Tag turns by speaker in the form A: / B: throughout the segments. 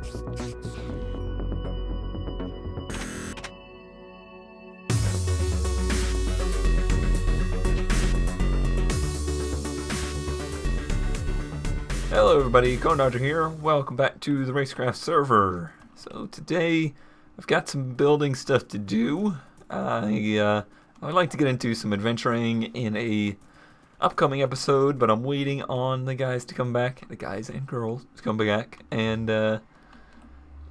A: Hello everybody, Dodger here. Welcome back to the RaceCraft server. So today I've got some building stuff to do. I would like to get into some adventuring in a upcoming episode, but I'm waiting on the guys to come back, the guys and girls to come back, and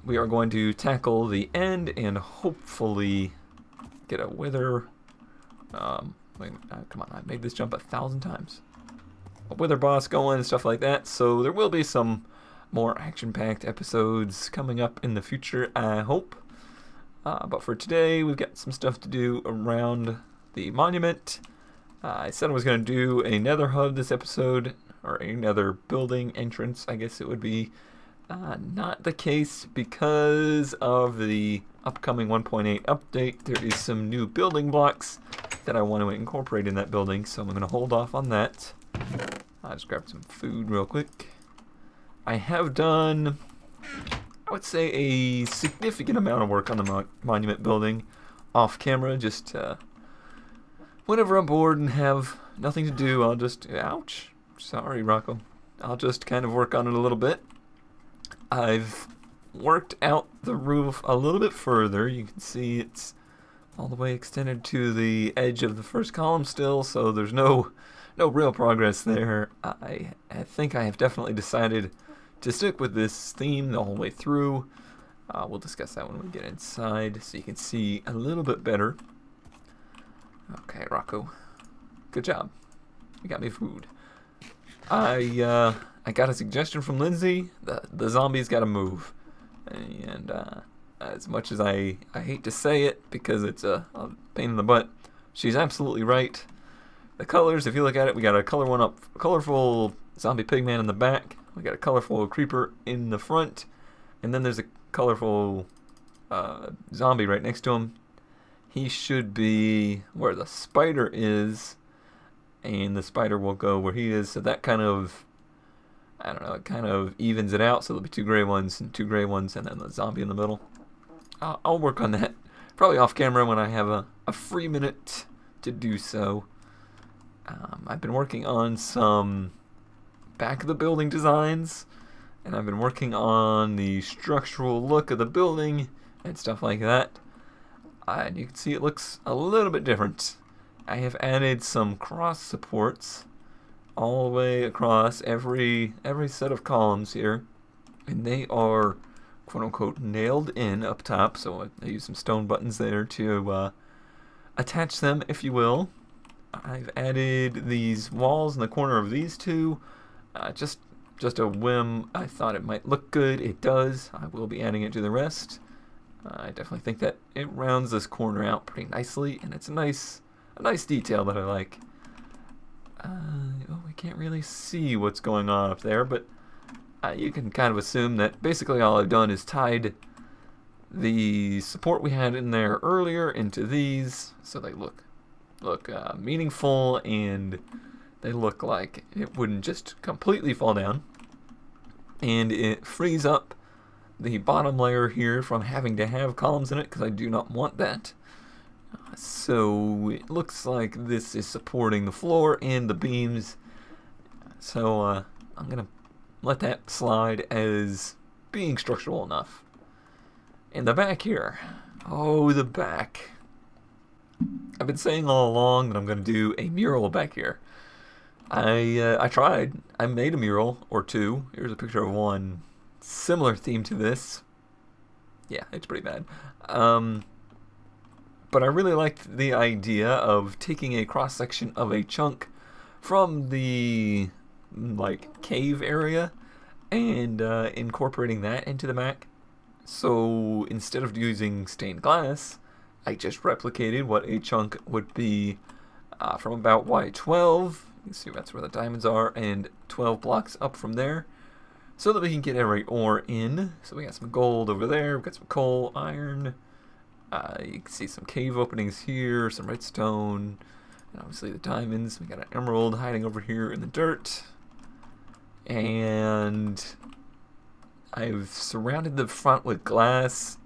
A: we are going to tackle the end and hopefully get a wither. Come on, I made this jump 1,000 times. A wither boss going and stuff like that, so there will be some more action-packed episodes coming up in the future, I hope. But for today, we've got some stuff to do around the monument. I said I was going to do a nether hub this episode, or another building entrance, I guess it would be. Not the case because of the upcoming 1.8 update. There is some new building blocks that I want to incorporate in that building, so I'm going to hold off on that. I'll just grab some food real quick. I have done, I would say, a significant amount of work on the monument building off camera. Just whenever I'm bored and have nothing to do, I'll just, ouch, sorry Rocco, I'll just kind of work on it a little bit. I've worked out the roof a little bit further. You can see it's all the way extended to the edge of the first column still, so there's no real progress there. I think I have definitely decided to stick with this theme the whole way through. We'll discuss that when we get inside so you can see a little bit better. Okay, Rocco. Good job. You got me food. I got a suggestion from Lindsey. The zombies gotta move. And as much as I hate to say it because it's a pain in the butt, she's absolutely right. The colors, if you look at it, we got a colorful zombie pigman in the back. We got a colorful creeper in the front, and then there's a colorful zombie right next to him. He should be where the spider is, and the spider will go where he is. So that kind of, I don't know, it kind of evens it out. So there'll be two gray ones, and then the zombie in the middle. I'll work on that probably off camera when I have a free minute to do so. I've been working on some back of the building designs, and I've been working on the structural look of the building and stuff like that. And you can see it looks a little bit different. I have added some cross supports all the way across every set of columns here, and they are quote unquote nailed in up top, so I use some stone buttons there to attach them, if you will. I've added these walls in the corner of these two, just a whim. I thought it might look good. It does. I will be adding it to the rest. I definitely think that it rounds this corner out pretty nicely, and it's a nice detail that I like. We can't really see what's going on up there, but you can kind of assume that basically all I've done is tied the support we had in there earlier into these, so they look meaningful, and they look like it wouldn't just completely fall down, and it frees up the bottom layer here from having to have columns in it, because I do not want that. So it looks like this is supporting the floor and the beams, so I'm gonna let that slide as being structural enough. In the back here, the back. I've been saying all along that I'm going to do a mural back here. I tried. I made a mural or two. Here's a picture of one similar theme to this. Yeah, it's pretty bad. But I really liked the idea of taking a cross section of a chunk from the cave area and incorporating that into the back. So instead of using stained glass, I just replicated what a chunk would be from about Y12. You can see that's where the diamonds are, and 12 blocks up from there, so that we can get every ore in. So we got some gold over there, we've got some coal, iron, you can see some cave openings here, some redstone, and obviously the diamonds. We got an emerald hiding over here in the dirt, and I've surrounded the front with glass.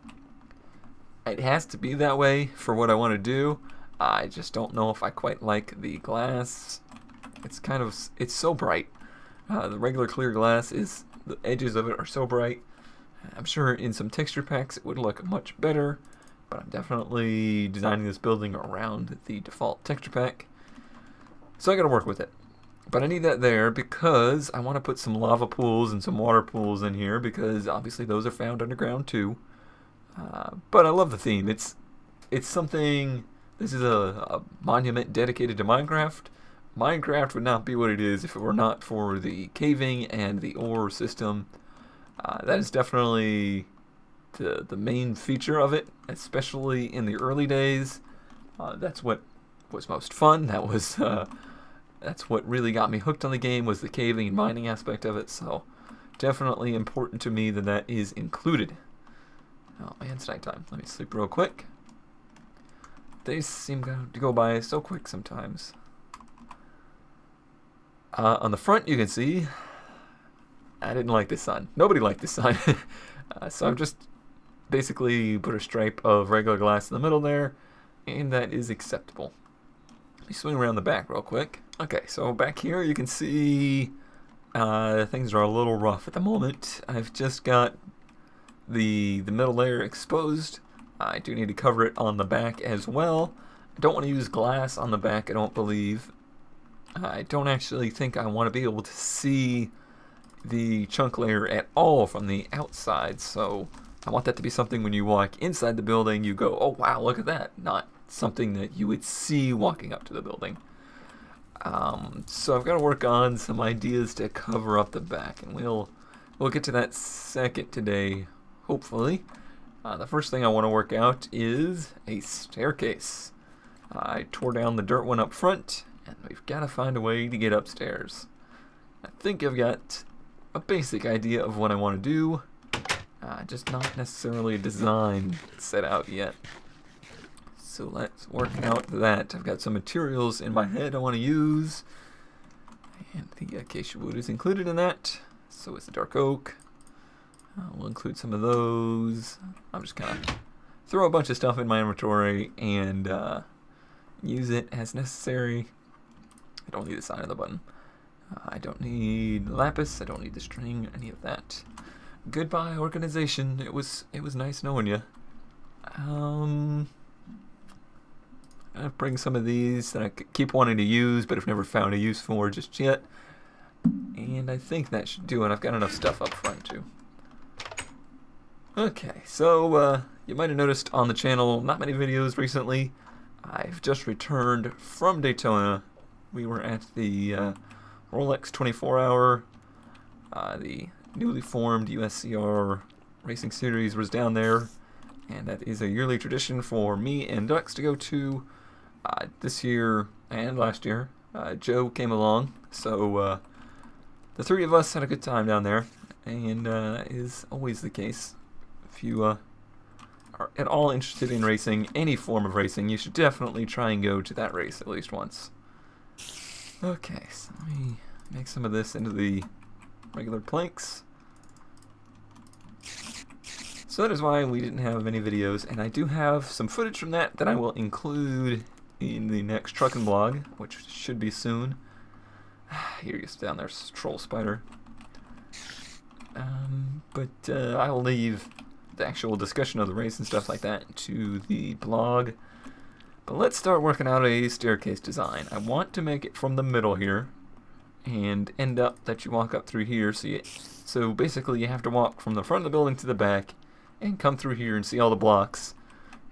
A: It has to be that way for what I want to do. I just don't know if I quite like the glass. It's so bright. The regular clear glass the edges of it are so bright. I'm sure in some texture packs it would look much better, but I'm definitely designing this building around the default texture pack. So I gotta work with it. But I need that there because I want to put some lava pools and some water pools in here, because obviously those are found underground too. But I love the theme. It's something. This is a monument dedicated to Minecraft. Minecraft would not be what it is if it were not for the caving and the ore system. That is definitely the main feature of it, especially in the early days. That's what was most fun. That's what really got me hooked on the game, was the caving and mining aspect of it. So definitely important to me that is included. Oh man, it's nighttime. Let me sleep real quick. Days seem to go by so quick sometimes. On the front, you can see I didn't like the sun. Nobody liked the sun. So I've just basically put a stripe of regular glass in the middle there, and that is acceptable. Let me swing around the back real quick. Okay, so back here you can see things are a little rough at the moment. I've just got the middle layer exposed. I do need to cover it on the back as well. I don't want to use glass on the back, I don't believe. I don't actually think I want to be able to see the chunk layer at all from the outside, so I want that to be something when you walk inside the building you go, oh wow, look at that, not something that you would see walking up to the building. So I've got to work on some ideas to cover up the back, and we'll get to that second today, hopefully. The first thing I want to work out is a staircase. I tore down the dirt one up front, and we've got to find a way to get upstairs. I think I've got a basic idea of what I want to do, just not necessarily a design set out yet. So let's work out that. I've got some materials in my head I want to use, and the acacia wood is included in that. So is the dark oak. We'll include some of those. I'm just gonna throw a bunch of stuff in my inventory and use it as necessary. I don't need the sign of the button. I don't need lapis. I don't need the string. Any of that. Goodbye, organization. It was nice knowing you. I'm gonna bring some of these that I keep wanting to use, but have never found a use for just yet. And I think that should do it. I've got enough stuff up front too. Okay, so you might have noticed on the channel not many videos recently. I've just returned from Daytona. We were at the Rolex 24-hour. The newly formed USCR Racing Series was down there, and that is a yearly tradition for me and Ducks to go to. This year and last year, Joe came along, so the three of us had a good time down there, and is always the case. If you are at all interested in racing, any form of racing, you should definitely try and go to that race at least once. Okay, so let me make some of this into the regular planks. So that is why we didn't have many videos, and I do have some footage from that I will include in the next trucking blog, which should be soon. Here he is down there, troll spider. But I will leave the actual discussion of the race and stuff like that to the blog. But let's start working out a staircase design. I want to make it from the middle here and end up that you walk up through here. So basically you have to walk from the front of the building to the back and come through here and see all the blocks.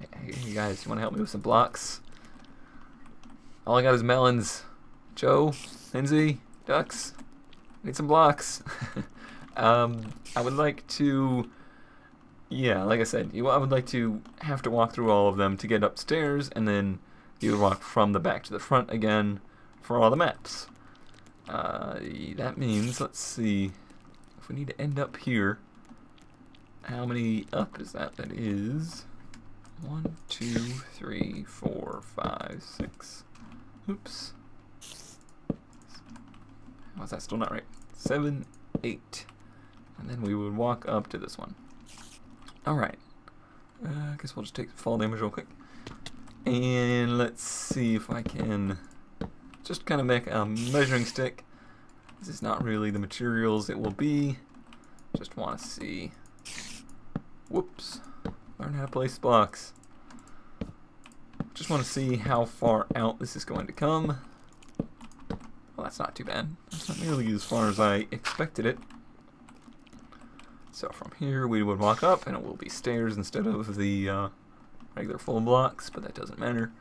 A: Hey, you guys, you want to help me with some blocks? All I got is melons. Joe, Lindsey, Ducks, need some blocks. I would like to, yeah, like I said, I would like to have to walk through all of them to get upstairs, and then you would walk from the back to the front again for all the maps. That means, let's see, if we need to end up here, how many up is that? That is 1, 2, 3, 4, 5, 6. Oops. How's that still not right? 7, 8. and then we would walk up to this one. Alright. I guess we'll just take fall damage real quick. And let's see if I can just kind of make a measuring stick. This is not really the materials it will be. Just want to see. Whoops. Learn how to place blocks. Just want to see how far out this is going to come. Well, that's not too bad. That's not nearly as far as I expected it. So from here we would walk up, and it will be stairs instead of the regular full blocks, but that doesn't matter.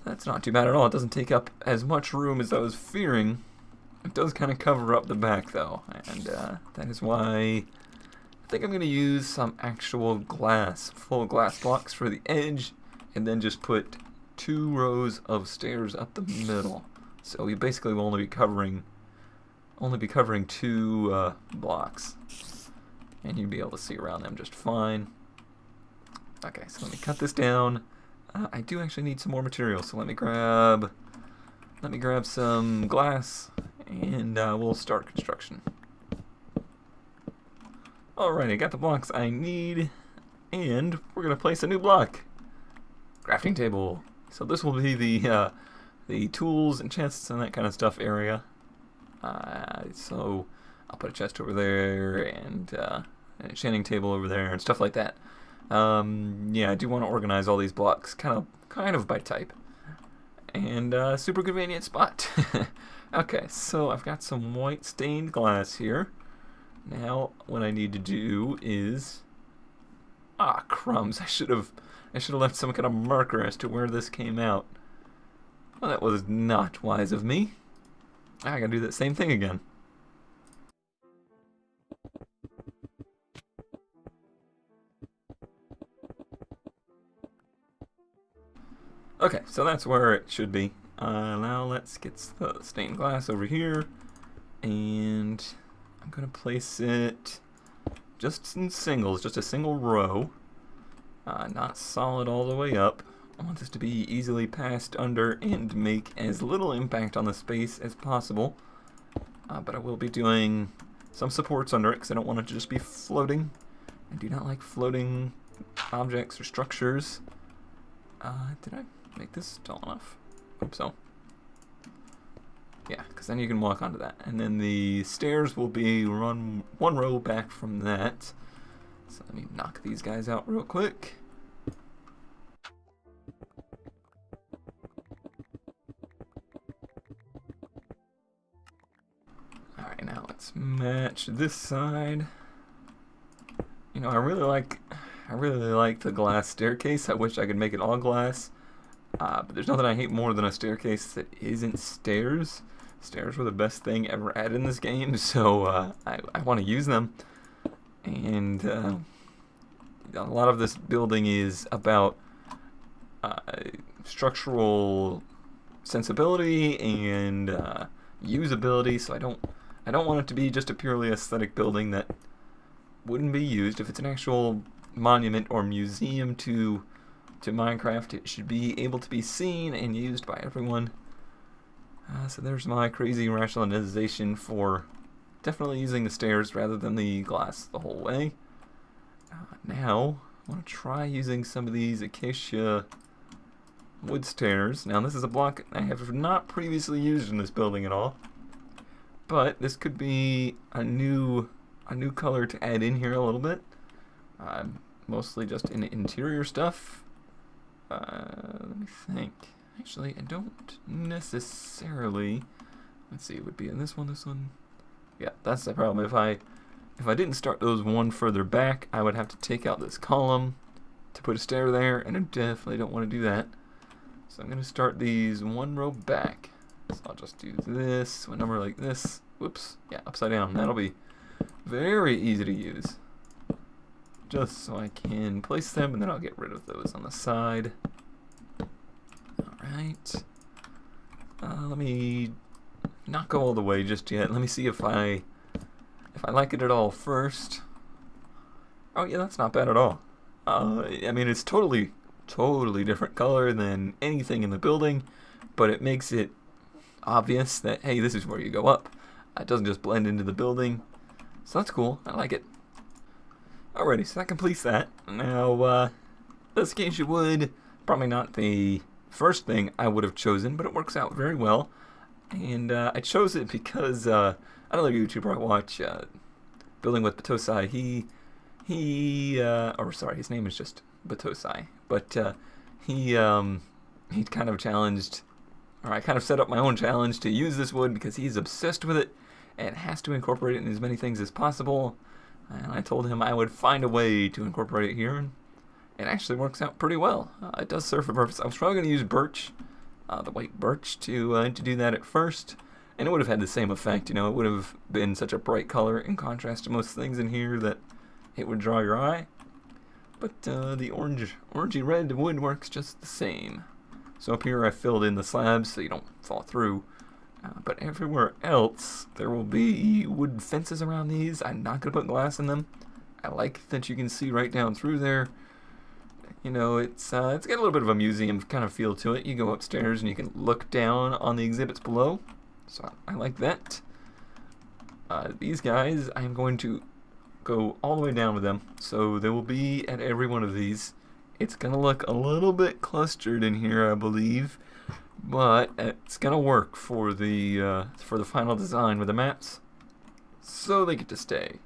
A: That's not too bad at all. It doesn't take up as much room as I was fearing. It does kind of cover up the back, though, and that is why I think I'm going to use some actual glass, full glass blocks for the edge, and then just put 2 rows of stairs up the middle. So we basically will only be covering 2 blocks, and you'd be able to see around them just fine. Okay, so let me cut this down. I do actually need some more material, so let me grab some glass, and we'll start construction. Alrighty, I got the blocks I need, and we're gonna place a new block. Crafting table. So this will be the tools and chests and that kind of stuff area. So I'll put a chest over there and an enchanting table over there and stuff like that. Yeah, I do want to organize all these blocks kind of by type. And super convenient spot. Okay, so I've got some white stained glass here. Now what I need to do is crumbs. I should have left some kind of marker as to where this came out. Well, that was not wise of me. I gotta do that same thing again. Okay, so that's where it should be. Now let's get the stained glass over here, and I'm gonna place it just in singles, just a single row, not solid all the way up. I want this to be easily passed under and make as little impact on the space as possible. But I will be doing some supports under it because I don't want it to just be floating. I do not like floating objects or structures. Did I make this tall enough? Hope so. Yeah, because then you can walk onto that. And then the stairs will be one row back from that. So let me knock these guys out real quick. Alright, now let's match this side. You know, I really like the glass staircase. I wish I could make it all glass. But there's nothing I hate more than a staircase that isn't stairs. Stairs were the best thing ever added in this game, so I want to use them. And a lot of this building is about structural sensibility and usability, so I don't want it to be just a purely aesthetic building that wouldn't be used. If it's an actual monument or museum to Minecraft, it should be able to be seen and used by everyone. So there's my crazy rationalization for definitely using the stairs rather than the glass the whole way. Now, I want to try using some of these acacia wood stairs. Now this is a block I have not previously used in this building at all, but this could be a new color to add in here a little bit. Mostly just in interior stuff. Let me think. Actually, I don't necessarily. Let's see. It would be in this one. Yeah, that's the problem. If I didn't start those one further back, I would have to take out this column to put a stair there, and I definitely don't want to do that. So I'm going to start these one row back. So I'll just do this, a number like this. Whoops. Yeah, upside down. That'll be very easy to use. Just so I can place them, and then I'll get rid of those on the side. Alright. Let me not go all the way just yet. Let me see if I like it at all first. Oh yeah, that's not bad at all. I mean, it's totally different color than anything in the building, but it makes it obvious that, hey, this is where you go up. It doesn't just blend into the building. So that's cool. I like it. Alrighty, so that completes that. Now, this acacia wood, probably not the first thing I would have chosen, but it works out very well. And I chose it because another YouTuber I watch, Building with Batosai, his name is just Batosai, but he kind of challenged, or I kind of set up my own challenge to use this wood because he's obsessed with it and has to incorporate it in as many things as possible. And I told him I would find a way to incorporate it here, and it actually works out pretty well. It does serve a purpose. I was probably going to use birch, the white birch, to do that at first, and it would have had the same effect. You know, it would have been such a bright color in contrast to most things in here that it would draw your eye. But the orangey red wood works just the same. So up here I filled in the slabs so you don't fall through. But everywhere else, there will be wood fences around these. I'm not going to put glass in them. I like that you can see right down through there. You know, it's got a little bit of a museum kind of feel to it. You go upstairs and you can look down on the exhibits below. So I like that. These guys, I'm going to go all the way down with them. So they will be at every one of these. It's going to look a little bit clustered in here, I believe. But it's gonna work for the final design with the maps, so they get to stay.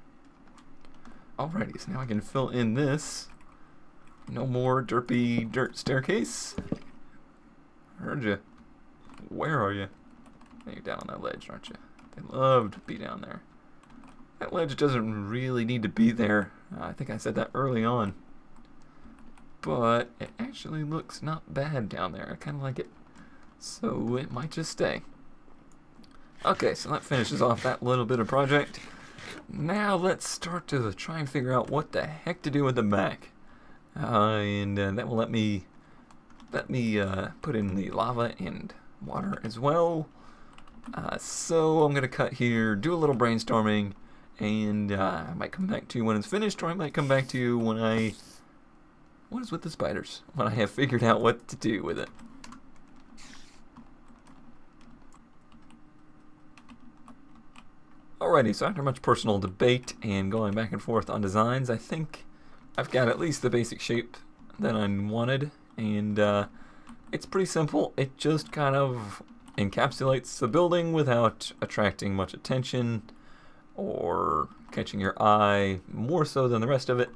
A: Alrighty, so now I can fill in this. No more derpy dirt staircase. Heard you. Where are you? You're down on that ledge, aren't you? They love to be down there. That ledge doesn't really need to be there. I think I said that early on. But it actually looks not bad down there. I kind of like it. So it might just stay. Okay, so that finishes off that little bit of project. Now let's start to try and figure out what the heck to do with the back. And that will let me put in the lava and water as well. So I'm going to cut here, do a little brainstorming, and I might come back to you when it's finished, or I might come back to you when what is with the spiders? When I have figured out what to do with it. Alrighty, so after much personal debate and going back and forth on designs, I think I've got at least the basic shape that I wanted, and it's pretty simple. It just kind of encapsulates the building without attracting much attention or catching your eye more so than the rest of it.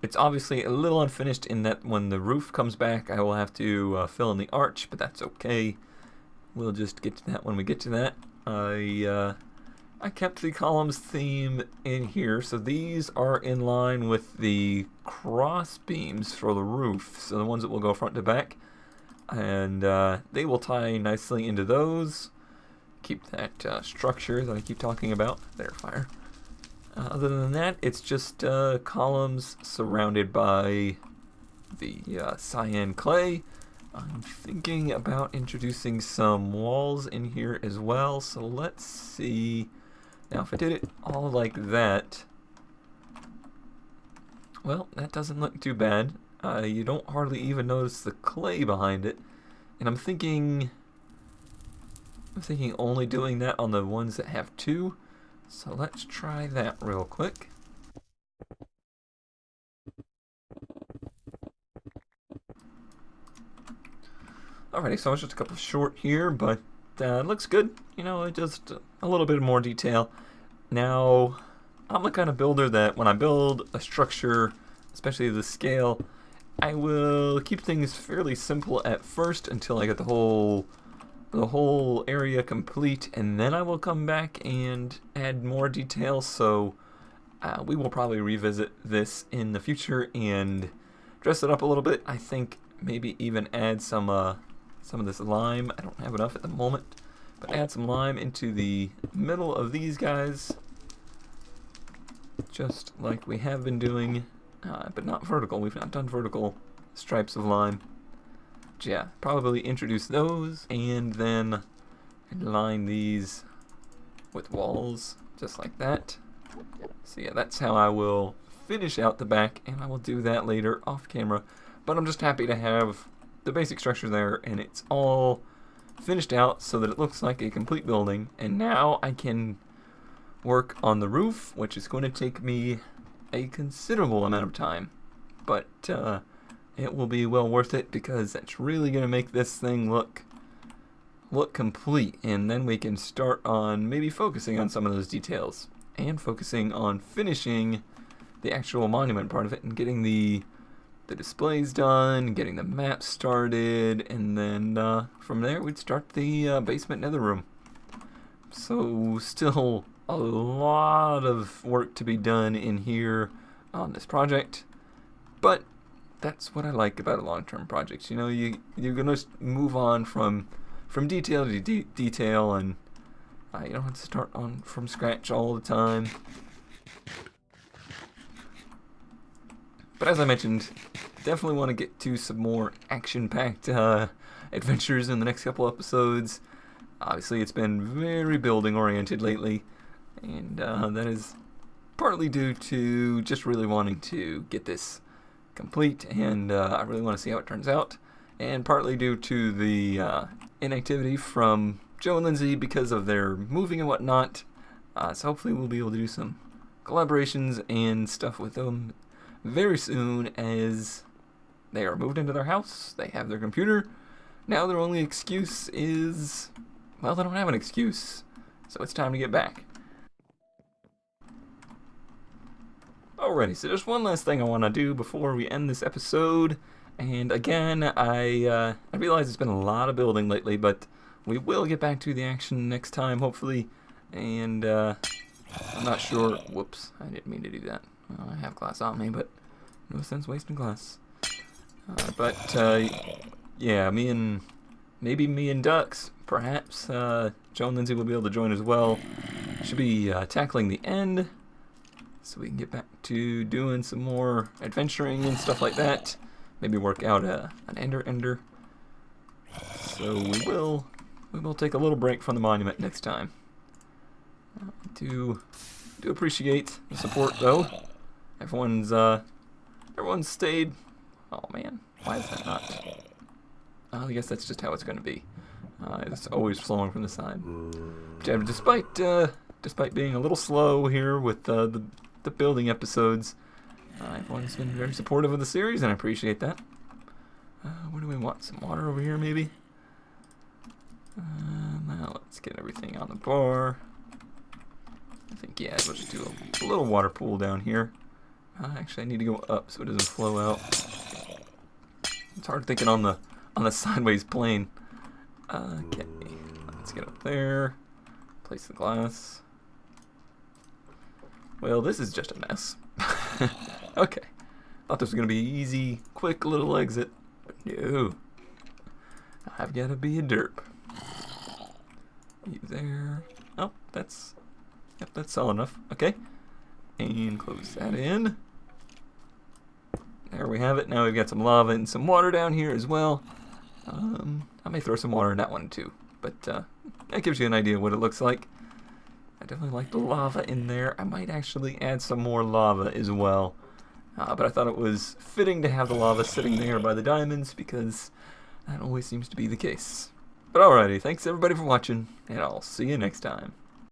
A: It's obviously a little unfinished in that when the roof comes back I will have to fill in the arch, but that's okay. We'll just get to that when we get to that. I kept the columns theme in here, so these are in line with the cross beams for the roof, so the ones that will go front to back, and they will tie nicely into those. Keep that structure that I keep talking about. There, fire. Other than that, it's just columns surrounded by the cyan clay. I'm thinking about introducing some walls in here as well, so let's see. Now if I did it all like that, well, that doesn't look too bad. You don't hardly even notice the clay behind it, and I'm thinking only doing that on the ones that have two, so let's try that real quick. Alrighty, so it's just a couple short here, but it looks good. You know, just a little bit more detail. Now, I'm the kind of builder that when I build a structure, especially the scale, I will keep things fairly simple at first until I get the whole area complete, and then I will come back and add more detail. So we will probably revisit this in the future and dress it up a little bit. I think maybe even add some of this lime. I don't have enough at the moment, but add some lime into the middle of these guys, just like we have been doing, but not vertical. We've not done vertical stripes of lime. But yeah, probably introduce those, and then line these with walls, just like that. So yeah, that's how I will finish out the back, and I will do that later off camera. But I'm just happy to have the basic structure there, and it's all finished out so that it looks like a complete building. And now I can work on the roof, which is going to take me a considerable amount of time. But it will be well worth it because it's really going to make this thing look complete. And then we can start on maybe focusing on some of those details. And focusing on finishing the actual monument part of it and getting the displays done, getting the map started, and then from there we'd start the basement nether room. So still a lot of work to be done in here on this project, but that's what I like about a long-term project. You know, you're gonna move on from detail to detail, and you don't have to start from scratch all the time. But as I mentioned, definitely want to get to some more action-packed adventures in the next couple episodes. Obviously, it's been very building-oriented lately, and that is partly due to just really wanting to get this complete, and I really want to see how it turns out, and partly due to the inactivity from Joe and Lindsey because of their moving and whatnot. So hopefully we'll be able to do some collaborations and stuff with them very soon as they are moved into their house, they have their computer. Now their only excuse is, well, they don't have an excuse, so it's time to get back. Alrighty, so just one last thing I want to do before we end this episode. And again, I realize it's been a lot of building lately, but we will get back to the action next time, hopefully. And I'm not sure. Whoops, I didn't mean to do that. I have glass on me, but no sense wasting glass. Yeah, maybe me and Ducks, perhaps. Joe and Lindsey will be able to join as well. Should be tackling the end, so we can get back to doing some more adventuring and stuff like that. Maybe work out an ender. So we will take a little break from the monument next time. Do appreciate the support though. Everyone's stayed. Oh man, why is that not? I guess that's just how it's going to be. It's always flowing from the side. But yeah, despite being a little slow here with the building episodes, everyone's been very supportive of the series, and I appreciate that. What do we want? Some water over here, maybe? Now let's get everything on the bar. I think, yeah, we'll just do a little water pool down here. Actually, I need to go up so it doesn't flow out. It's hard thinking on the sideways plane. Okay, let's get up there. Place the glass. Well, this is just a mess. Okay, thought this was gonna be easy, quick little exit, but no. I've gotta be a derp. You there? Oh, that's solid enough. Okay, and close that in. There we have it. Now we've got some lava and some water down here as well. I may throw some water in that one too, but that gives you an idea of what it looks like. I definitely like the lava in there. I might actually add some more lava as well. But I thought it was fitting to have the lava sitting there by the diamonds because that always seems to be the case. But alrighty, thanks everybody for watching, and I'll see you next time.